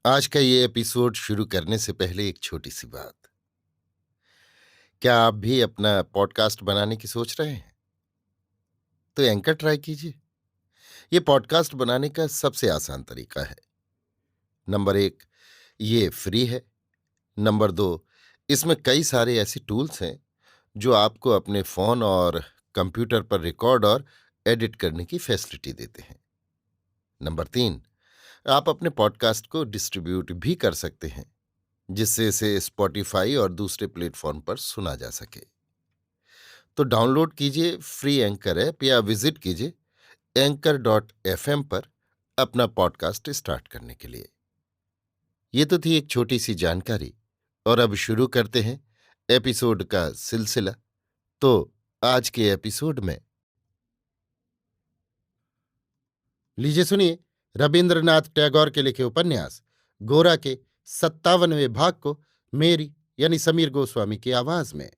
आज का ये एपिसोड शुरू करने से पहले एक छोटी सी बात। क्या आप भी अपना पॉडकास्ट बनाने की सोच रहे हैं? तो एंकर ट्राई कीजिए। ये पॉडकास्ट बनाने का सबसे आसान तरीका है। नंबर एक, ये फ्री है। नंबर दो, इसमें कई सारे ऐसे टूल्स हैं जो आपको अपने फोन और कंप्यूटर पर रिकॉर्ड और एडिट करने की फैसिलिटी देते हैं। नंबर तीन, आप अपने पॉडकास्ट को डिस्ट्रीब्यूट भी कर सकते हैं, जिससे इसे स्पॉटिफाई और दूसरे प्लेटफॉर्म पर सुना जा सके। तो डाउनलोड कीजिए फ्री एंकर ऐप या विजिट कीजिए anchor.fm पर अपना पॉडकास्ट स्टार्ट करने के लिए। ये तो थी एक छोटी सी जानकारी, और अब शुरू करते हैं एपिसोड का सिलसिला। तो आज के एपिसोड में लीजिए सुनिए रविंद्रनाथ टैगोर के लिखे उपन्यास गोरा के 57वें भाग को मेरी यानी समीर गोस्वामी की आवाज में।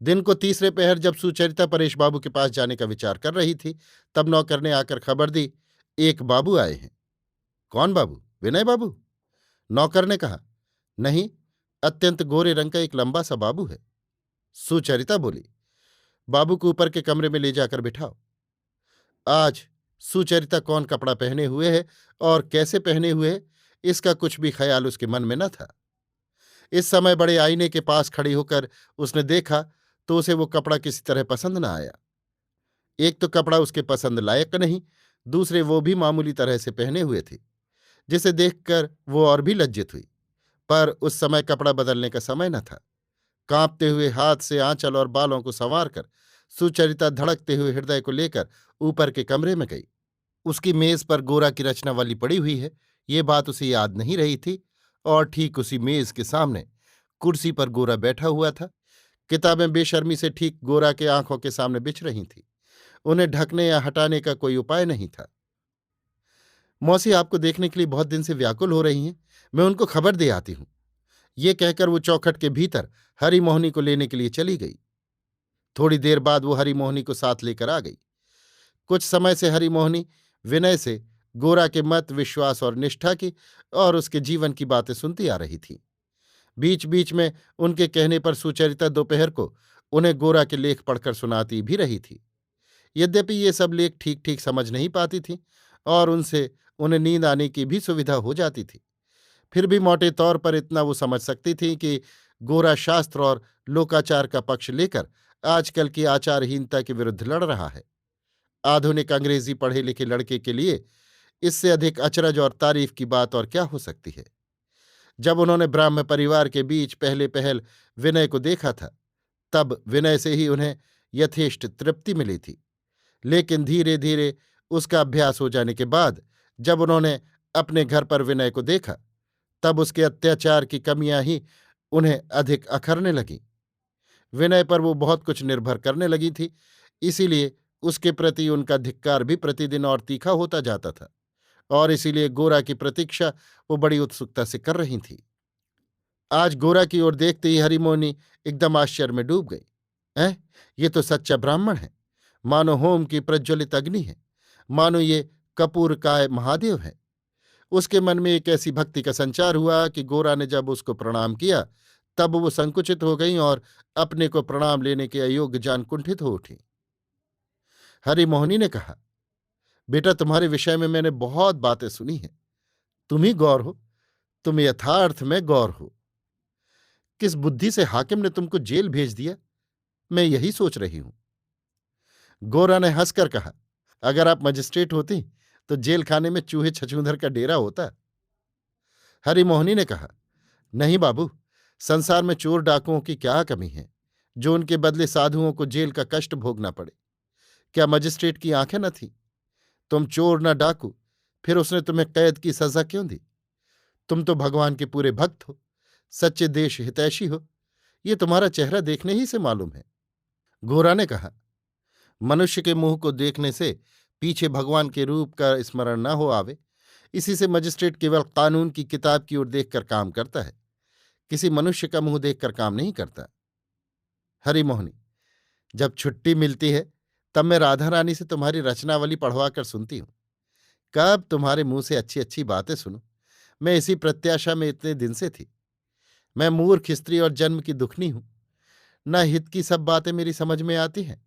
दिन को तीसरे पहर जब सुचरिता परेश बाबू के पास जाने का विचार कर रही थी, तब नौकर ने आकर खबर दी, एक बाबू आए हैं। कौन बाबू? विनय बाबू? नौकर ने कहा। नहीं, अत्यंत गोरे रंग का एक लंबा सा बाबू है। सुचरिता बोली। बाबू को ऊपर के कमरे में ले जाकर बिठाओ। आज सुचरिता कौन कपड़ा पहने हुए है और कैसे पहने हुए है, इसका कुछ भी ख्याल उसके मन में न था। इस समय बड़े आईने के पास खड़ी होकर उसने देखा तो उसे वो कपड़ा किसी तरह पसंद न आया। एक तो कपड़ा उसके पसंद लायक नहीं, दूसरे वो भी मामूली तरह से पहने हुए थे, जिसे देखकर वो और भी लज्जित हुई। पर उस समय कपड़ा बदलने का समय न था। कांपते हुए हाथ से आंचल और बालों को संवार कर सुचरिता धड़कते हुए हृदय को लेकर ऊपर के कमरे में गई। उसकी मेज पर गोरा की रचनावली पड़ी हुई है, ये बात उसे याद नहीं रही थी, और ठीक उसी मेज के सामने कुर्सी पर गोरा बैठा हुआ था। किताबें बेशर्मी से ठीक गोरा के आंखों के सामने बिछ रही थीं। उन्हें ढकने या हटाने का कोई उपाय नहीं था। मौसी आपको देखने के लिए बहुत दिन से व्याकुल हो रही हैं, मैं उनको खबर दे आती हूं। ये कहकर वो चौखट के भीतर हरी मोहनी को लेने के लिए चली गई। थोड़ी देर बाद वो हरी मोहनी को साथ लेकर आ गई। कुछ समय से हरी मोहनी विनय से गोरा के मत, विश्वास और निष्ठा की और उसके जीवन की बातें सुनती आ रही थी। बीच बीच में उनके कहने पर सुचरिता दोपहर को उन्हें गोरा के लेख पढ़कर सुनाती भी रही थी। यद्यपि ये सब लेख ठीक ठीक समझ नहीं पाती थी और उनसे उन्हें नींद आने की भी सुविधा हो जाती थी, फिर भी मोटे तौर पर इतना वो समझ सकती थी कि गोरा शास्त्र और लोकाचार का पक्ष लेकर आजकल की आचारहीनता के विरुद्ध लड़ रहा है। आधुनिक अंग्रेजी पढ़े लिखे लड़के के लिए इससे अधिक अचरज और तारीफ की बात और क्या हो सकती है। जब उन्होंने ब्राह्म परिवार के बीच पहले पहल विनय को देखा था, तब विनय से ही उन्हें यथेष्ट तृप्ति मिली थी। लेकिन धीरे धीरे उसका अभ्यास हो जाने के बाद जब उन्होंने अपने घर पर विनय को देखा, तब उसके अत्याचार की कमियां ही उन्हें अधिक अखरने लगीं। विनय पर वो बहुत कुछ निर्भर करने लगी थी, इसीलिए उसके प्रति उनका धिक्कार भी प्रतिदिन और तीखा होता जाता था, और इसीलिए गोरा की प्रतीक्षा वो बड़ी उत्सुकता से कर रही थी। आज गोरा की ओर देखते ही हरिमोहनी एकदम आश्चर्य में डूब गई। हैं, ये तो सच्चा ब्राह्मण है, मानो होम की प्रज्वलित अग्नि है, मानो ये कपूर काय महादेव है। उसके मन में एक ऐसी भक्ति का संचार हुआ कि गोरा ने जब उसको प्रणाम किया, तब वो संकुचित हो गईं और अपने को प्रणाम लेने के अयोग्य जान कुंठित हो उठी। हरिमोहनी ने कहा, बेटा तुम्हारे विषय में मैंने बहुत बातें सुनी हैं। तुम ही गौर हो, तुम यथार्थ में गौर हो। किस बुद्धि से हाकिम ने तुमको जेल भेज दिया, मैं यही सोच रही हूं। गोरा ने हंसकर कहा, अगर आप मजिस्ट्रेट होती तो जेल खाने में चूहे छछूंदर का डेरा होता। हरिमोहनी ने कहा, नहीं बाबू, संसार में चोर डाकुओं की क्या कमी है जो उनके बदले साधुओं को जेल का कष्ट भोगना पड़े। क्या मजिस्ट्रेट की आंखें न थीं? तुम चोर न डाकू, फिर उसने तुम्हें कैद की सजा क्यों दी? तुम तो भगवान के पूरे भक्त हो, सच्चे देश हितैषी हो, ये तुम्हारा चेहरा देखने ही से मालूम है। गोरा ने कहा, मनुष्य के मुंह को देखने से पीछे भगवान के रूप का स्मरण न हो आवे, इसी से मजिस्ट्रेट केवल कानून की किताब की ओर देखकर काम करता है, किसी मनुष्य का मुंह देखकर काम नहीं करता। हरिमोहनी, जब छुट्टी मिलती है तब मैं राधा रानी से तुम्हारी रचनावली पढ़वा कर सुनती हूं। कब तुम्हारे मुंह से अच्छी अच्छी बातें सुनूं। मैं इसी प्रत्याशा में इतने दिन से थी। मैं मूर्ख स्त्री और जन्म की दुखनी हूं। न हित की सब बातें मेरी समझ में आती हैं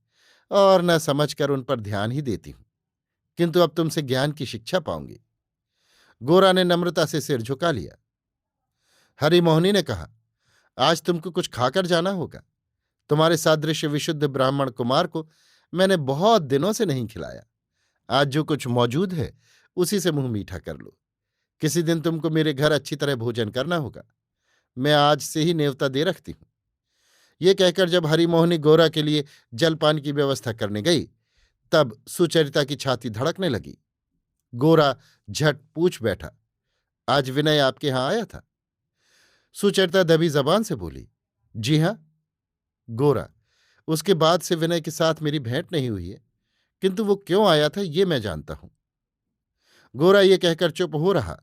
और न समझकर उन पर ध्यान ही देती हूं। किंतु अब तुमसे ज्ञान की शिक्षा पाऊंगी। गोरा ने नम्रता से सिर झुका लिया। हरिमोहिनी ने कहा, आज तुमको कुछ खाकर जाना होगा। तुम्हारे सादृश्य विशुद्ध ब्राह्मण कुमार को मैंने बहुत दिनों से नहीं खिलाया। आज जो कुछ मौजूद है उसी से मुंह मीठा कर लो। किसी दिन तुमको मेरे घर अच्छी तरह भोजन करना होगा। मैं आज से ही नेवता दे रखती हूं। ये कहकर जब हरिमोहिनी गोरा के लिए जलपान की व्यवस्था करने गई, तब सुचरिता की छाती धड़कने लगी। गोरा झट पूछ बैठा, आज विनय आपके यहां आया था? सुचरिता दबी जबान से बोली, जी हां। गोरा, उसके बाद से विनय के साथ मेरी भेंट नहीं हुई है, किंतु वो क्यों आया था ये मैं जानता हूं। गोरा ये कहकर चुप हो रहा।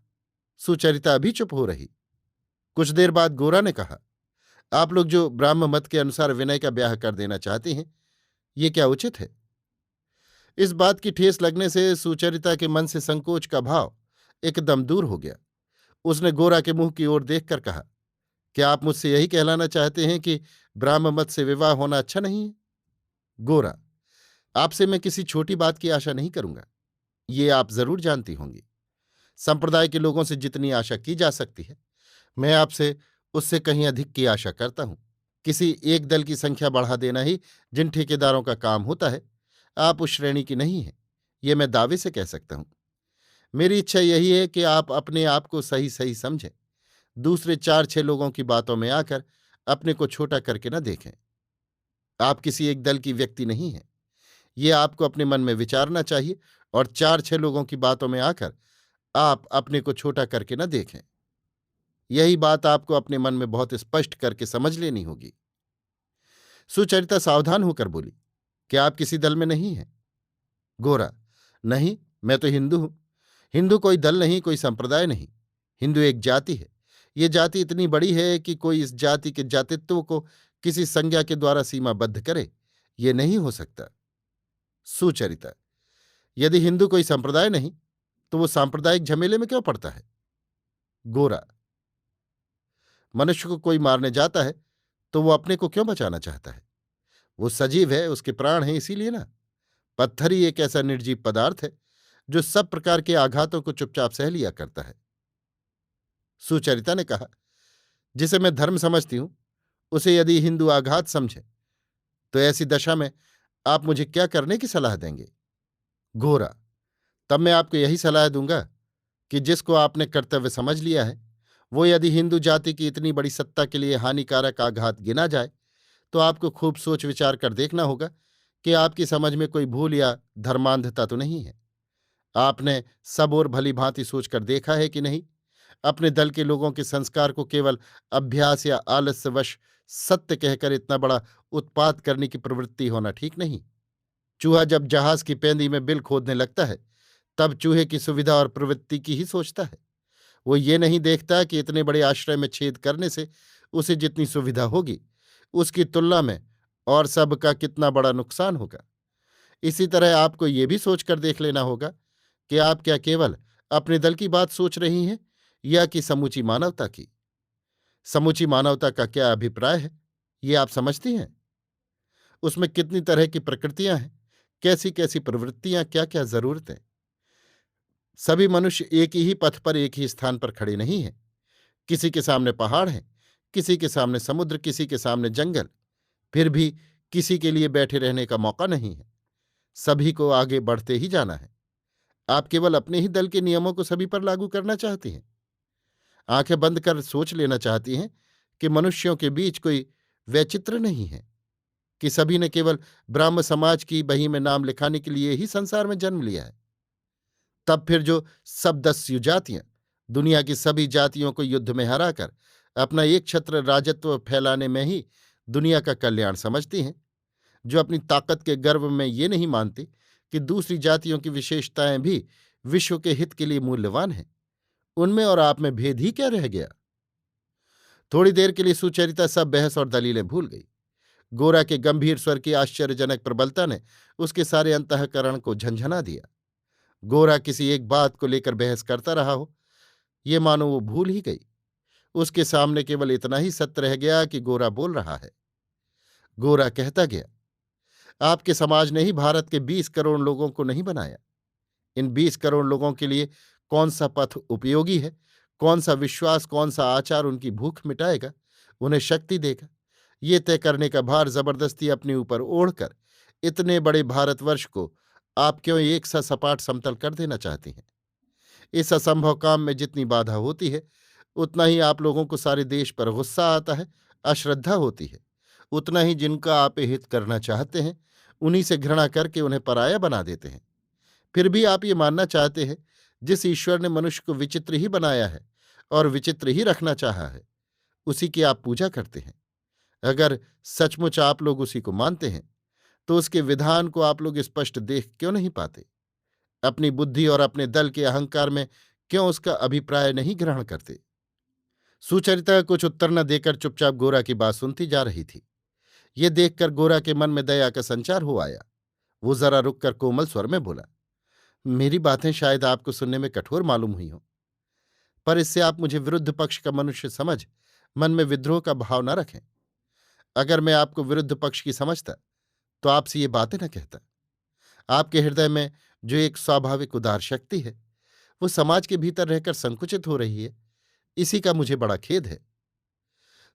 सुचरिता भी चुप हो रही। कुछ देर बाद गोरा ने कहा, आप लोग जो ब्राह्म मत के अनुसार विनय का ब्याह कर देना चाहते हैं, ये क्या उचित है? इस बात की ठेस लगने से सुचरिता के मन से संकोच का भाव एकदम दूर हो गया। उसने गोरा के मुंह की ओर देखकर कहा, क्या आप मुझसे यही कहलाना चाहते हैं कि ब्राह्म मत से विवाह होना अच्छा नहीं है? गोरा, आपसे मैं किसी छोटी बात की आशा नहीं करूंगा। ये आप जरूर जानती होंगी। संप्रदाय के लोगों से जितनी आशा की जा सकती है, मैं आपसे उससे कहीं अधिक की आशा करता हूं। किसी एक दल की संख्या बढ़ा देना ही जिन ठेकेदारों का काम होता है, आप उस श्रेणी की नहीं हैं, ये मैं दावे से कह सकता हूं। मेरी इच्छा यही है कि आप अपने आप को सही सही समझें। दूसरे 4-6 लोगों की बातों में आकर अपने को छोटा करके न देखें। आप किसी एक दल की व्यक्ति नहीं हैं, ये आपको अपने मन में विचारना चाहिए, और 4-6 लोगों की बातों में आकर आप अपने को छोटा करके न देखें। यही बात आपको अपने मन में बहुत स्पष्ट करके समझ लेनी होगी। सुचरिता सावधान होकर बोली, क्या आप किसी दल में नहीं हैं? गोरा, नहीं, मैं तो हिंदू हूं। हिंदू कोई दल नहीं, कोई संप्रदाय नहीं। हिंदू एक जाति है। ये जाति इतनी बड़ी है कि कोई इस जाति के जातित्व को किसी संज्ञा के द्वारा सीमाबद्ध करे, ये नहीं हो सकता। सुचरिता, यदि हिंदू कोई संप्रदाय नहीं, तो वो सांप्रदायिक झमेले में क्यों पड़ता है? गोरा, मनुष्य को कोई मारने जाता है तो वो अपने को क्यों बचाना चाहता है? वो सजीव है, उसके प्राण हैं, इसीलिए ना। पत्थर ही एक ऐसा निर्जीव पदार्थ है जो सब प्रकार के आघातों को चुपचाप सह लिया करता है। सुचरिता ने कहा, जिसे मैं धर्म समझती हूं, उसे यदि हिंदू आघात समझे, तो ऐसी दशा में आप मुझे क्या करने की सलाह देंगे? घोरा, तब मैं आपको यही सलाह दूंगा कि जिसको आपने कर्तव्य समझ लिया है, वो यदि हिंदू जाति की इतनी बड़ी सत्ता के लिए हानिकारक आघात गिना जाए, तो आपको खूब सोच विचार कर देखना होगा कि आपकी समझ में कोई भूल या धर्मांधता तो नहीं है। आपने सब और भली भांति सोचकर देखा है कि नहीं? अपने दल के लोगों के संस्कार को केवल अभ्यास या आलस्यवश सत्य कहकर इतना बड़ा उत्पात करने की प्रवृत्ति होना ठीक नहीं। चूहा जब जहाज की पेंदी में बिल खोदने लगता है, तब चूहे की सुविधा और प्रवृत्ति की ही सोचता है। वो ये नहीं देखता कि इतने बड़े आश्रय में छेद करने से उसे जितनी सुविधा होगी, उसकी तुलना में और सबका कितना बड़ा नुकसान होगा। इसी तरह आपको ये भी सोचकर देख लेना होगा कि आप क्या केवल अपने दल की बात सोच रही हैं या कि समूची मानवता की। समूची मानवता का क्या अभिप्राय है, ये आप समझती हैं? उसमें कितनी तरह की प्रकृतियां हैं, कैसी कैसी प्रवृत्तियां, क्या क्या जरूरतें। सभी मनुष्य एक ही पथ पर एक ही स्थान पर खड़े नहीं हैं। किसी के सामने पहाड़ हैं, किसी के सामने समुद्र, किसी के सामने जंगल। फिर भी किसी के लिए बैठे रहने का मौका नहीं है। सभी को आगे बढ़ते ही जाना है। आप केवल अपने ही दल के नियमों को सभी पर लागू करना चाहती हैं। आंखें बंद कर सोच लेना चाहती हैं कि मनुष्यों के बीच कोई वैचित्र नहीं है, कि सभी ने केवल ब्राह्म समाज की बही में नाम लिखाने के लिए ही संसार में जन्म लिया है। तब फिर जो सब 10 जातियां दुनिया की सभी जातियों को युद्ध में हराकर अपना एक छत्र राजत्व फैलाने में ही दुनिया का कल्याण समझती हैं, जो अपनी ताकत के गर्व में ये नहीं मानती कि दूसरी जातियों की विशेषताएं भी विश्व के हित के लिए मूल्यवान हैं, उनमें और आप में भेद ही क्या रह गया? थोड़ी देर के लिए सुचरिता सब बहस और दलीलें भूल गई। गोरा के गंभीर स्वर की आश्चर्यजनक प्रबलता ने उसके सारे अंतःकरण को झंझना दिया। गोरा किसी एक बात को लेकर बहस करता रहा हो, ये मानो वो भूल ही गई। उसके सामने केवल इतना ही सत्य रह गया कि गोरा बोल रहा है। गोरा कहता गया, आपके समाज ने ही भारत के 20 करोड़ लोगों को नहीं बनाया। इन 20 करोड़ लोगों के लिए कौन सा पथ उपयोगी है, कौन सा विश्वास, कौन सा आचार उनकी भूख मिटाएगा, उन्हें शक्ति देगा, ये तय करने का भार जबरदस्ती अपने ऊपर ओढ़कर इतने बड़े भारतवर्ष को आप क्यों एक सा सपाट समतल कर देना चाहती हैं? इस असंभव काम में जितनी बाधा होती है, उतना ही आप लोगों को सारे देश पर गुस्सा आता है, अश्रद्धा होती है। उतना ही जिनका आप हित करना चाहते हैं, उन्हीं से घृणा करके उन्हें पराया बना देते हैं। फिर भी आप ये मानना चाहते हैं, जिस ईश्वर ने मनुष्य को विचित्र ही बनाया है और विचित्र ही रखना चाहा है, उसी की आप पूजा करते हैं। अगर सचमुच आप लोग उसी को मानते हैं, तो उसके विधान को आप लोग स्पष्ट देख क्यों नहीं पाते? अपनी बुद्धि और अपने दल के अहंकार में क्यों उसका अभिप्राय नहीं ग्रहण करते? सुचरिता कुछ उत्तर न देकर चुपचाप गोरा की बात सुनती जा रही थी। ये देखकर गोरा के मन में दया का संचार हो आया। वो जरा रुककर कोमल स्वर में बोला, मेरी बातें शायद आपको सुनने में कठोर मालूम हुई हों, पर इससे आप मुझे विरुद्ध पक्ष का मनुष्य समझ मन में विद्रोह का भाव न रखें। अगर मैं आपको विरुद्ध पक्ष की समझता, तो आपसे ये बातें न कहता। आपके हृदय में जो एक स्वाभाविक उदार शक्ति है, वो समाज के भीतर रहकर संकुचित हो रही है। इसी का मुझे बड़ा खेद है।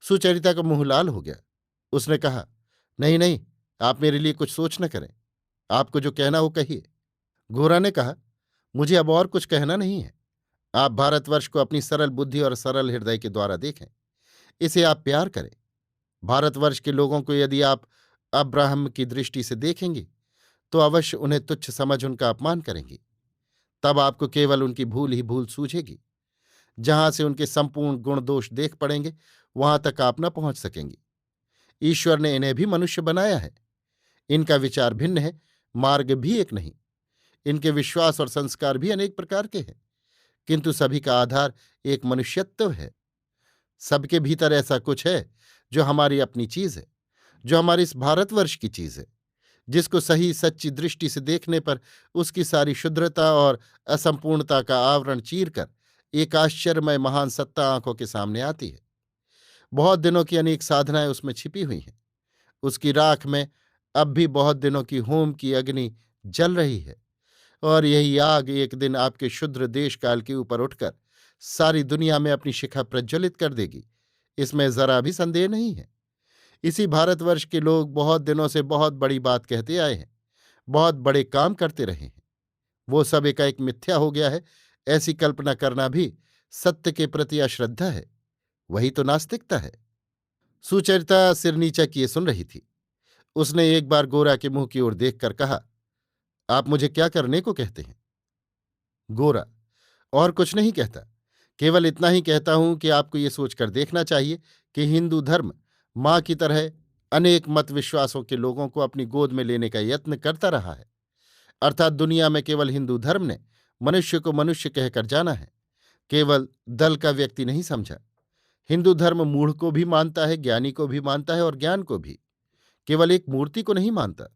सुचरिता का मुंह लाल हो गया। उसने कहा, नहीं नहीं, आप मेरे लिए कुछ सोच न करें। आपको जो कहना हो कहिए। गोरा ने कहा, मुझे अब और कुछ कहना नहीं है। आप भारतवर्ष को अपनी सरल बुद्धि और सरल हृदय के द्वारा देखें। इसे आप प्यार करें। भारतवर्ष के लोगों को यदि आप अब्राहम की दृष्टि से देखेंगे, तो अवश्य उन्हें तुच्छ समझ उनका अपमान करेंगी। तब आपको केवल उनकी भूल ही भूल सूझेगी। जहां से उनके संपूर्ण गुण दोष देख पड़ेंगे, वहां तक आप न पहुंच सकेंगी। ईश्वर ने इन्हें भी मनुष्य बनाया है। इनका विचार भिन्न है, मार्ग भी एक नहीं। इनके विश्वास और संस्कार भी अनेक प्रकार के हैं, किंतु सभी का आधार एक मनुष्यत्व है। सबके भीतर ऐसा कुछ है जो हमारी अपनी चीज है, जो हमारे इस भारतवर्ष की चीज है, जिसको सही सच्ची दृष्टि से देखने पर उसकी सारी शुद्रता और असंपूर्णता का आवरण चीरकर एक आश्चर्यमय महान सत्ता आंखों के सामने आती है। बहुत दिनों की अनेक साधनाएं उसमें छिपी हुई हैं। उसकी राख में अब भी बहुत दिनों की होम की अग्नि जल रही है, और यही आग एक दिन आपके शुद्र देश काल के ऊपर उठकर सारी दुनिया में अपनी शिखा प्रज्वलित कर देगी, इसमें जरा भी संदेह नहीं है। इसी भारतवर्ष के लोग बहुत दिनों से बहुत बड़ी बात कहते आए हैं, बहुत बड़े काम करते रहे हैं। वो सब एकाएक मिथ्या हो गया है, ऐसी कल्पना करना भी सत्य के प्रति अश्रद्धा है। वही तो नास्तिकता है। सुचरिता सिर नीचा किए सुन रही थी। उसने एक बार गोरा के मुंह की ओर देखकर कहा, आप मुझे क्या करने को कहते हैं? गोरा, और कुछ नहीं कहता, केवल इतना ही कहता हूं कि आपको ये सोचकर देखना चाहिए कि हिंदू धर्म मां की तरह अनेक मत विश्वासों के लोगों को अपनी गोद में लेने का यत्न करता रहा है। अर्थात दुनिया में केवल हिंदू धर्म ने मनुष्य को मनुष्य कहकर जाना है, केवल दल का व्यक्ति नहीं समझा। हिंदू धर्म मूढ़ को भी मानता है, ज्ञानी को भी मानता है और ज्ञान को भी। केवल एक मूर्ति को नहीं मानता,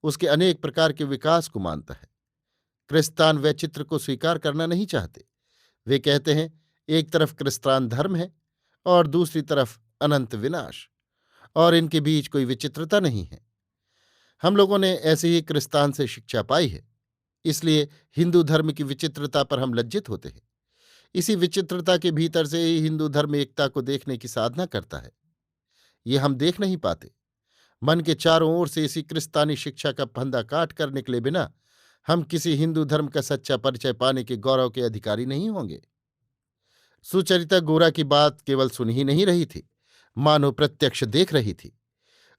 उसके अनेक प्रकार के विकास को मानता है। क्रिस्तान वैचित्र को स्वीकार करना नहीं चाहते। वे कहते हैं, एक तरफ क्रिस्तान धर्म है और दूसरी तरफ अनंत विनाश, और इनके बीच कोई विचित्रता नहीं है। हम लोगों ने ऐसे ही क्रिस्तान से शिक्षा पाई है, इसलिए हिंदू धर्म की विचित्रता पर हम लज्जित होते हैं। इसी विचित्रता के भीतर से ही हिंदू धर्म एकता को देखने की साधना करता है। ये हम देख नहीं पाते। मन के चारों ओर से इसी क्रिस्तानी शिक्षा का फंदा काट कर निकले बिना हम किसी हिंदू धर्म का सच्चा परिचय पाने के गौरव के अधिकारी नहीं होंगे। सुचरिता गोरा की बात केवल सुन ही नहीं रही थी, मानो प्रत्यक्ष देख रही थी।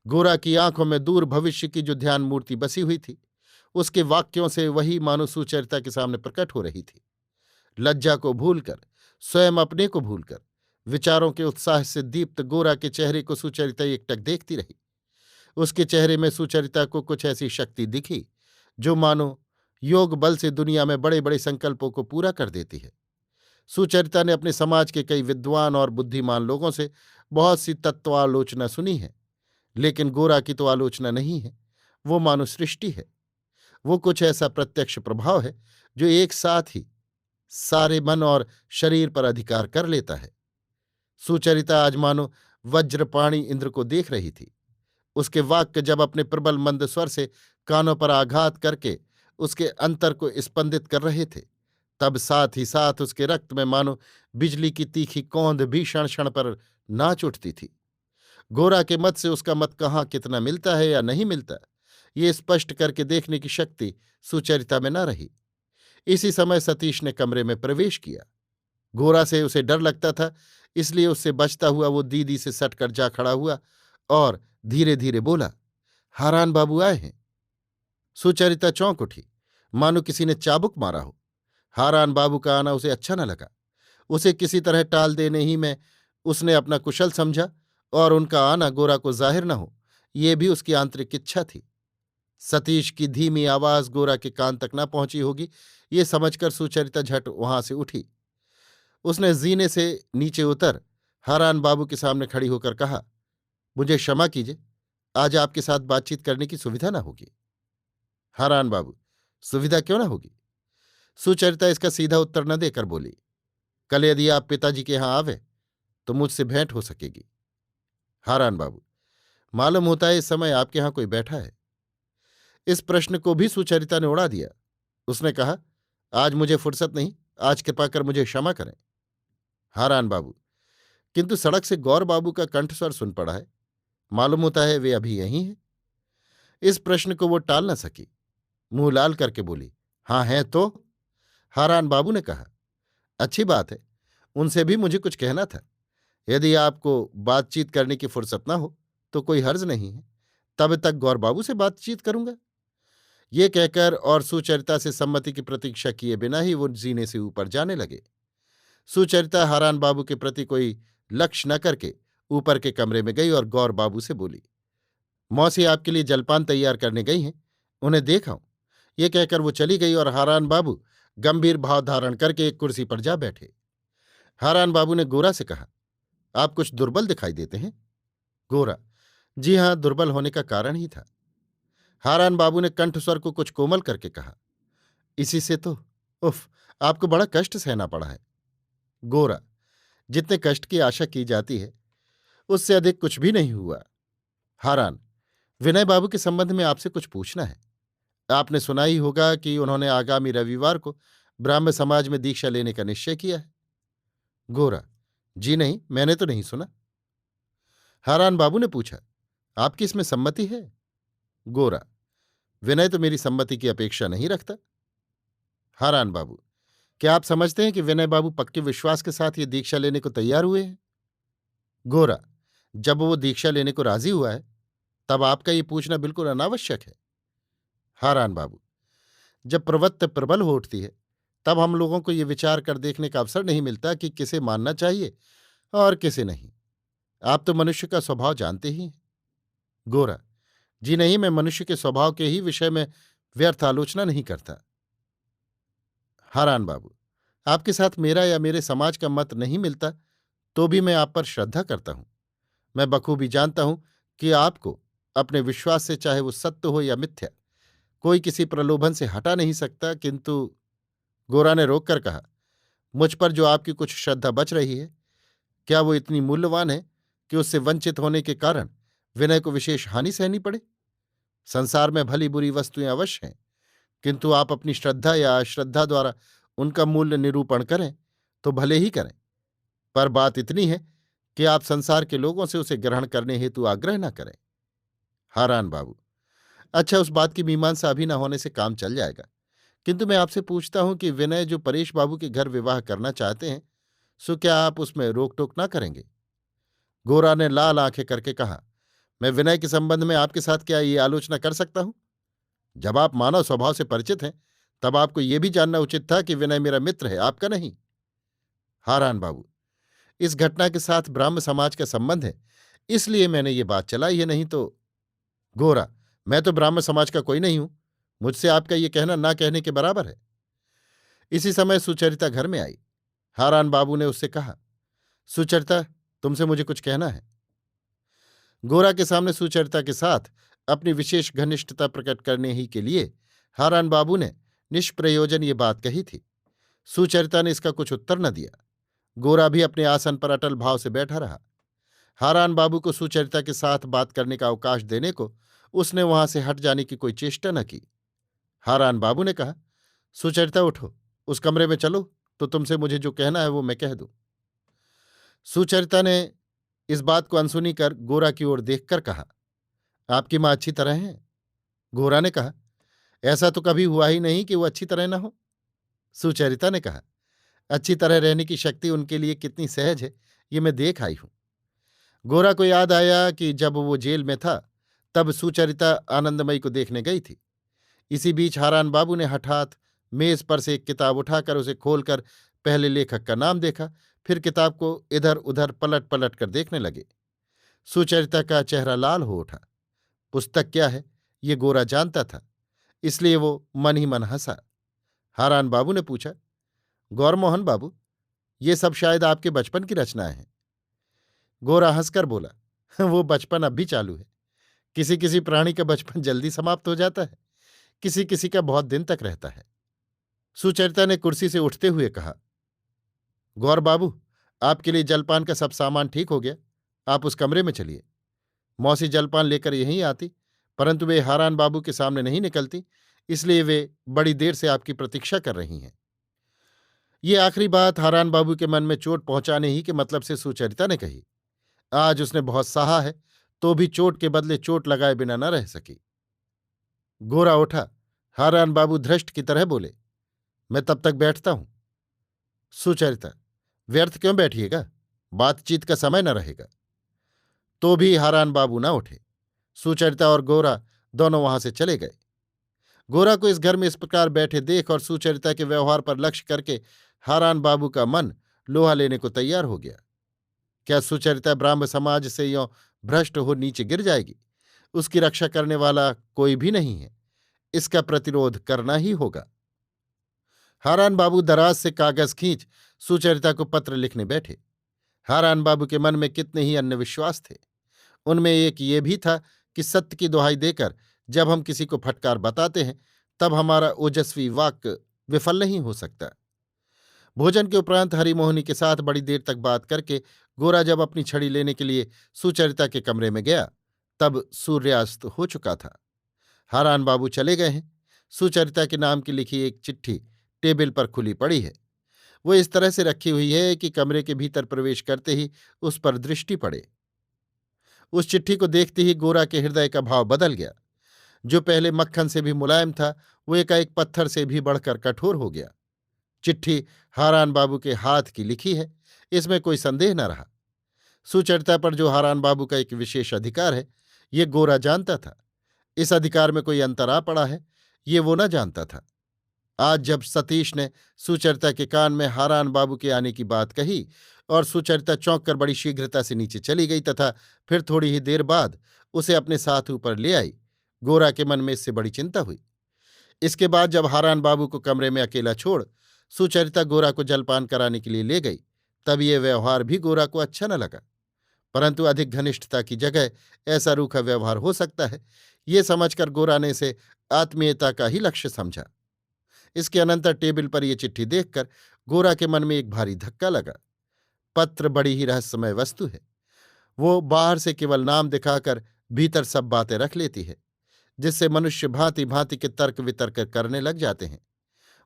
गोरा की आंखों में दूर भविष्य की जो ध्यान मूर्ति बसी हुई थी, उसके वाक्यों से वही मानो सुचरिता के सामने प्रकट हो रही थी। लज्जा को भूलकर, स्वयं अपने को भूलकर, विचारों के उत्साह से दीप्त गोरा के चेहरे को सुचरिता एकटक देखती रही। उसके चेहरे में सुचरिता को कुछ ऐसी शक्ति दिखी जो मानो योग बल से दुनिया में बड़े बड़े संकल्पों को पूरा कर देती है। सुचरिता ने अपने समाज के कई विद्वान और बुद्धिमान लोगों से बहुत सी तत्वालोचना सुनी है, लेकिन गोरा की तो आलोचना नहीं है, वो मानो सृष्टि है। वो कुछ ऐसा प्रत्यक्ष प्रभाव है जो एक साथ ही सारे मन और शरीर पर अधिकार कर लेता है। सुचरिता आज मानो वज्रपाणी इंद्र को देख रही थी। उसके वाक्य जब अपने प्रबल मंद स्वर से कानों पर आघात करके उसके अंतर को स्पंदित कर रहे थे, तब साथ ही साथ उसके रक्त में मानो बिजली की तीखी कौंध भी क्षण क्षण पर नाच उठती थी। गोरा के मत से उसका मत कहाँ कितना मिलता है या नहीं मिलता, ये स्पष्ट करके देखने की शक्ति सुचरिता में न रही। इसी समय सतीश ने कमरे में प्रवेश किया। गोरा से उसे डर लगता था, इसलिए उससे बचता हुआ वो दीदी से सटकर जा खड़ा हुआ और धीरे धीरे बोला, हारान बाबू आए हैं। सुचरिता चौंक उठी, मानो किसी ने चाबुक मारा हो। हारान बाबू का आना उसे अच्छा न लगा। उसे किसी तरह टाल देने ही में उसने अपना कुशल समझा, और उनका आना गोरा को जाहिर न हो, ये भी उसकी आंतरिक इच्छा थी। सतीश की धीमी आवाज गोरा के कान तक न पहुंची होगी, ये समझकर सुचरिता झट वहां से उठी। उसने जीने से नीचे उतर हारान बाबू के सामने खड़ी होकर कहा, मुझे क्षमा कीजिए, आज आपके साथ बातचीत करने की सुविधा न होगी। हारान बाबू, सुविधा क्यों न होगी? सुचरिता इसका सीधा उत्तर न देकर बोली, कल यदि आप पिताजी के यहां आवे तो मुझसे भेंट हो सकेगी। हारान बाबू, मालूम होता है इस समय आपके यहां कोई बैठा है। इस प्रश्न को भी सुचरिता ने उड़ा दिया। उसने कहा, आज मुझे फुर्सत नहीं, आज कृपा कर मुझे क्षमा करें। हारान बाबू, किंतु सड़क से गौर बाबू का कंठस्वर सुन पड़ा है, मालूम होता है वे अभी यहीं हैं। इस प्रश्न को वो टाल न सकी, मुंह लाल करके बोली, हाँ हैं तो। हारान बाबू ने कहा, अच्छी बात है, उनसे भी मुझे कुछ कहना था। यदि आपको बातचीत करने की फुर्सत ना हो तो कोई हर्ज नहीं है, तब तक गौर बाबू से बातचीत करूंगा। ये कहकर और सुचरिता से सम्मति की प्रतीक्षा किए बिना ही वो जीने से ऊपर जाने लगे। सुचरिता हारान बाबू के प्रति कोई लक्ष्य न करके ऊपर के कमरे में गई और गौर बाबू से बोली, मौसी आपके लिए जलपान तैयार करने गई हैं, उन्हें देख आऊं। ये कहकर वो चली गई और हारान बाबू गंभीर भाव धारण करके एक कुर्सी पर जा बैठे। हारान बाबू ने गोरा से कहा, आप कुछ दुर्बल दिखाई देते हैं। गोरा, जी हां, दुर्बल होने का कारण ही था। हारान बाबू ने कंठस्वर को कुछ कोमल करके कहा, इसी से तो उफ, आपको बड़ा कष्ट सहना पड़ा है। गोरा, जितने कष्ट की आशा की जाती है उससे अधिक कुछ भी नहीं हुआ। हारान, विनय बाबू के संबंध में आपसे कुछ पूछना है। आपने सुना ही होगा कि उन्होंने आगामी रविवार को ब्राह्म समाज में दीक्षा लेने का निश्चय किया है। गोरा, जी नहीं, मैंने तो नहीं सुना। हारान बाबू ने पूछा, आपकी इसमें सम्मति है? गोरा, विनय तो मेरी सम्मति की अपेक्षा नहीं रखता। हारान बाबू, क्या आप समझते हैं कि विनय बाबू पक्के विश्वास के साथ ये दीक्षा लेने को तैयार हुए हैं? गोरा, जब वो दीक्षा लेने को राजी हुआ है तब आपका ये पूछना बिल्कुल अनावश्यक है। हारान बाबू, जब प्रवृत्ति प्रबल हो उठती है तब हम लोगों को ये विचार कर देखने का अवसर नहीं मिलता कि किसे मानना चाहिए और किसे नहीं। आप तो मनुष्य का स्वभाव जानते ही हैं। गोरा, जी नहीं, मैं मनुष्य के स्वभाव के ही विषय में व्यर्थ आलोचना नहीं करता। हारान बाबू, आपके साथ मेरा या मेरे समाज का मत नहीं मिलता तो भी मैं आप पर श्रद्धा करता हूं। मैं बखूबी जानता हूं कि आपको अपने विश्वास से, चाहे वो सत्य हो या मिथ्या, कोई किसी प्रलोभन से हटा नहीं सकता। किंतु गोरा ने रोककर कहा, मुझ पर जो आपकी कुछ श्रद्धा बच रही है, क्या वो इतनी मूल्यवान है कि उससे वंचित होने के कारण विनय को विशेष हानि सहनी पड़े? संसार में भली बुरी वस्तुएं अवश्य हैं, किंतु आप अपनी श्रद्धा या अश्रद्धा द्वारा उनका मूल्य निरूपण करें तो भले ही करें, पर बात इतनी है कि आप संसार के लोगों से उसे ग्रहण करने हेतु आग्रह न करें। हारान बाबू, अच्छा, उस बात की मीमांसा अभी न होने से काम चल जाएगा, किंतु मैं आपसे पूछता हूं कि विनय जो परेश बाबू के घर विवाह करना चाहते हैं, सो क्या आप उसमें रोक टोक ना करेंगे? गोरा ने लाल आंखें करके कहा, मैं विनय के संबंध में आपके साथ क्या ये आलोचना कर सकता हूं? जब आप मानव स्वभाव से परिचित हैं तब आपको यह भी जानना उचित था कि विनय मेरा मित्र है, आपका नहीं। हारान बाबू, इस घटना के साथ ब्राह्म समाज का संबंध है, इसलिए मैंने ये बात चलाई है, नहीं तो। गोरा, मैं तो ब्राह्म समाज का कोई नहीं हूं, मुझसे आपका ये कहना ना कहने के बराबर है। इसी समय सुचरिता घर में आई। हारान बाबू ने उससे कहा, सुचरिता, तुमसे मुझे कुछ कहना है। गोरा के सामने सुचरिता के साथ अपनी विशेष घनिष्ठता प्रकट करने ही के लिए हारान बाबू ने निष्प्रयोजन ये बात कही थी। सुचरिता ने इसका कुछ उत्तर न दिया। गोरा भी अपने आसन पर अटल भाव से बैठा रहा। हारान बाबू को सुचरिता के साथ बात करने का अवकाश देने को उसने वहां से हट जाने की कोई चेष्टा न की। हारान बाबू ने कहा, सुचरिता उठो, उस कमरे में चलो, तो तुमसे मुझे जो कहना है वो मैं कह दूं। सुचरिता ने इस बात को अनसुनी कर गोरा की ओर देखकर कहा, आपकी माँ अच्छी तरह है? गोरा ने कहा, ऐसा तो कभी हुआ ही नहीं कि वो अच्छी तरह न हो। सुचरिता ने कहा, अच्छी तरह रहने की शक्ति उनके लिए कितनी सहज है, ये मैं देख आई हूं। गोरा को याद आया कि जब वो जेल में था तब सुचरिता आनंदमयी को देखने गई थी। इसी बीच हारान बाबू ने हठात मेज पर से एक किताब उठाकर उसे खोलकर पहले लेखक का नाम देखा, फिर किताब को इधर उधर पलट पलट कर देखने लगे। सुचरिता का चेहरा लाल हो उठा। पुस्तक क्या है ये गोरा जानता था, इसलिए वो मन ही मन हंसा। हारान बाबू ने पूछा, गौरमोहन बाबू, ये सब शायद आपके बचपन की रचनाएं हैं। गोरा हंसकर बोला, वो बचपन अब भी चालू है। किसी किसी प्राणी का बचपन जल्दी समाप्त हो जाता है, किसी किसी का बहुत दिन तक रहता है। सुचरिता ने कुर्सी से उठते हुए कहा, गौर बाबू, आपके लिए जलपान का सब सामान ठीक हो गया, आप उस कमरे में चलिए। मौसी जलपान लेकर यहीं आती, परंतु वे हारान बाबू के सामने नहीं निकलती, इसलिए वे बड़ी देर से आपकी प्रतीक्षा कर रही हैं। ये आखिरी बात हारान बाबू के मन में चोट पहुंचाने ही के मतलब से सुचरिता ने कही। आज उसने बहुत सहा है, तो भी चोट के बदले चोट लगाए बिना न रह सकी। गोरा उठा। हारान बाबू धृष्ट की तरह बोले, मैं तब तक बैठता हूं। सुचरिता, व्यर्थ क्यों बैठिएगा, बातचीत का समय न रहेगा। तो भी हारान बाबू न उठे। सुचरिता और गोरा दोनों वहां से चले गए। गोरा को इस घर में इस प्रकार बैठे देख और सुचरिता के व्यवहार पर लक्ष्य करके हारान बाबू का मन लोहा लेने को तैयार हो गया। क्या सुचरिता ब्राह्म समाज से यों भ्रष्ट हो नीचे गिर जाएगी? उसकी रक्षा करने वाला कोई भी नहीं है, इसका प्रतिरोध करना ही होगा। हारान बाबू दराज से कागज खींच सुचरिता को पत्र लिखने बैठे। हारान बाबू के मन में कितने ही अन्य विश्वास थे। उनमें एक ये भी था कि सत्य की दुहाई देकर जब हम किसी को फटकार बताते हैं तब हमारा ओजस्वी वाक्य विफल नहीं हो सकता। भोजन के उपरांत हरिमोहिनी के साथ बड़ी देर तक बात करके गोरा जब अपनी छड़ी लेने के लिए सुचरिता के कमरे में गया तब सूर्यास्त हो चुका था। हारान बाबू चले गए हैं। सुचरिता के नाम की लिखी एक चिट्ठी टेबल पर खुली पड़ी है। वो इस तरह से रखी हुई है कि कमरे के भीतर प्रवेश करते ही उस पर दृष्टि पड़े। उस चिट्ठी को देखते ही गोरा के हृदय का भाव बदल गया। जो पहले मक्खन से भी मुलायम था वो एकाएक पत्थर से भी बढ़कर कठोर हो गया। चिट्ठी हारान बाबू के हाथ की लिखी है, इसमें कोई संदेह न रहा। सुचरिता पर जो हारान बाबू का एक विशेष अधिकार है ये गोरा जानता था। इस अधिकार में कोई अंतर आ पड़ा है ये वो न जानता था। आज जब सतीश ने सुचरिता के कान में हारान बाबू के आने की बात कही और सुचरिता चौंक कर बड़ी शीघ्रता से नीचे चली गई तथा फिर थोड़ी ही देर बाद उसे अपने साथ ऊपर ले आई, गोरा के मन में इससे बड़ी चिंता हुई। इसके बाद जब हारान बाबू को कमरे में अकेला छोड़ सुचरिता गोरा को जलपान कराने के लिए ले गई तब ये व्यवहार भी गोरा को अच्छा न लगा, परंतु अधिक घनिष्ठता की जगह ऐसा रूखा व्यवहार हो सकता है ये समझकर गोरा ने इसे आत्मीयता का ही लक्ष्य समझा। इसके अनंतर टेबल पर यह चिट्ठी देखकर गोरा के मन में एक भारी धक्का लगा। पत्र बड़ी ही रहस्यमय वस्तु है। वो बाहर से केवल नाम दिखाकर भीतर सब बातें रख लेती है, जिससे मनुष्य भांति भांति के तर्क वितर्क करने लग जाते हैं।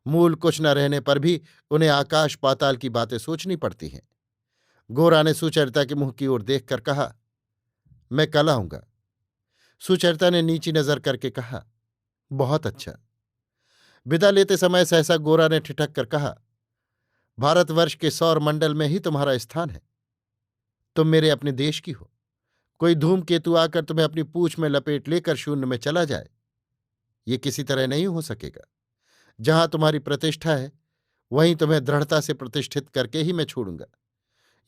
मूल कुछ न रहने पर भी उन्हें आकाश पाताल की बातें सोचनी पड़ती हैं। गोरा ने सुचरिता के मुंह की ओर देखकर कहा, मैं कल आऊंगा। सुचरिता ने नीची नजर करके कहा, बहुत अच्छा। विदा लेते समय सहसा गोरा ने ठिठक कर कहा, भारतवर्ष के सौर मंडल में ही तुम्हारा स्थान है। तुम मेरे अपने देश की हो। कोई धूमकेतु आकर तुम्हें अपनी पूंछ में लपेट लेकर शून्य में चला जाए, ये किसी तरह नहीं हो सकेगा। जहां तुम्हारी प्रतिष्ठा है वहीं तुम्हें दृढ़ता से प्रतिष्ठित करके ही मैं छोड़ूंगा।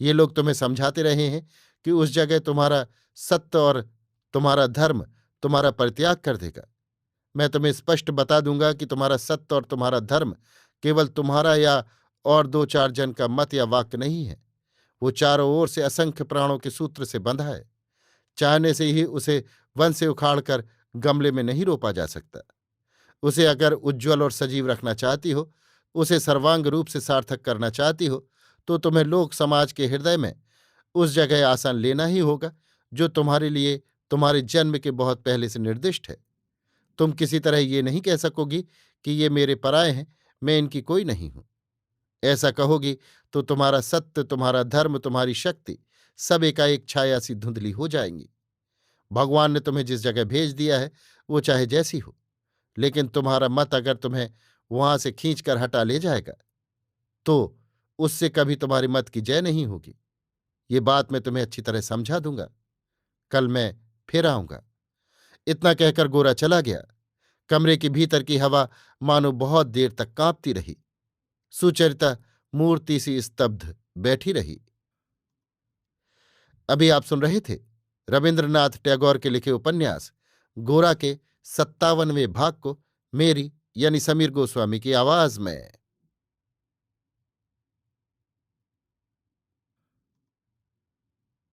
ये लोग तुम्हें समझाते रहे हैं कि उस जगह तुम्हारा सत्य और तुम्हारा धर्म तुम्हारा परित्याग कर देगा। मैं तुम्हें स्पष्ट बता दूंगा कि तुम्हारा सत्य और तुम्हारा धर्म केवल तुम्हारा या और दो चार जन का मत या वाक्य नहीं है। वो चारों ओर से असंख्य प्राणों के सूत्र से बंधा है। चाहने से ही उसे वन से उखाड़कर गमले में नहीं रोपा जा सकता। उसे अगर उज्ज्वल और सजीव रखना चाहती हो, उसे सर्वांग रूप से सार्थक करना चाहती हो, तो तुम्हें लोक समाज के हृदय में उस जगह आसन लेना ही होगा जो तुम्हारे लिए तुम्हारे जन्म के बहुत पहले से निर्दिष्ट है। तुम किसी तरह ये नहीं कह सकोगी कि ये मेरे पराये हैं, मैं इनकी कोई नहीं हूं। ऐसा कहोगी तो तुम्हारा सत्य, तुम्हारा धर्म, तुम्हारी शक्ति सब एकाएक छाया सी धुंधली हो जाएंगी। भगवान ने तुम्हें जिस जगह भेज दिया है वो चाहे जैसी हो, लेकिन तुम्हारा मत अगर तुम्हें वहां से खींचकर हटा ले जाएगा तो उससे कभी तुम्हारे मत की जय नहीं होगी। ये बात मैं तुम्हें अच्छी तरह समझा दूंगा। कल मैं फिर आऊंगा। इतना कहकर गोरा चला गया। कमरे के भीतर की हवा मानो बहुत देर तक कांपती रही। सुचरिता मूर्ति सी स्तब्ध बैठी रही। अभी आप सुन रहे थे रविन्द्रनाथ टैगोर के लिखे उपन्यास गोरा के 57वें भाग को मेरी यानी समीर गोस्वामी की आवाज में।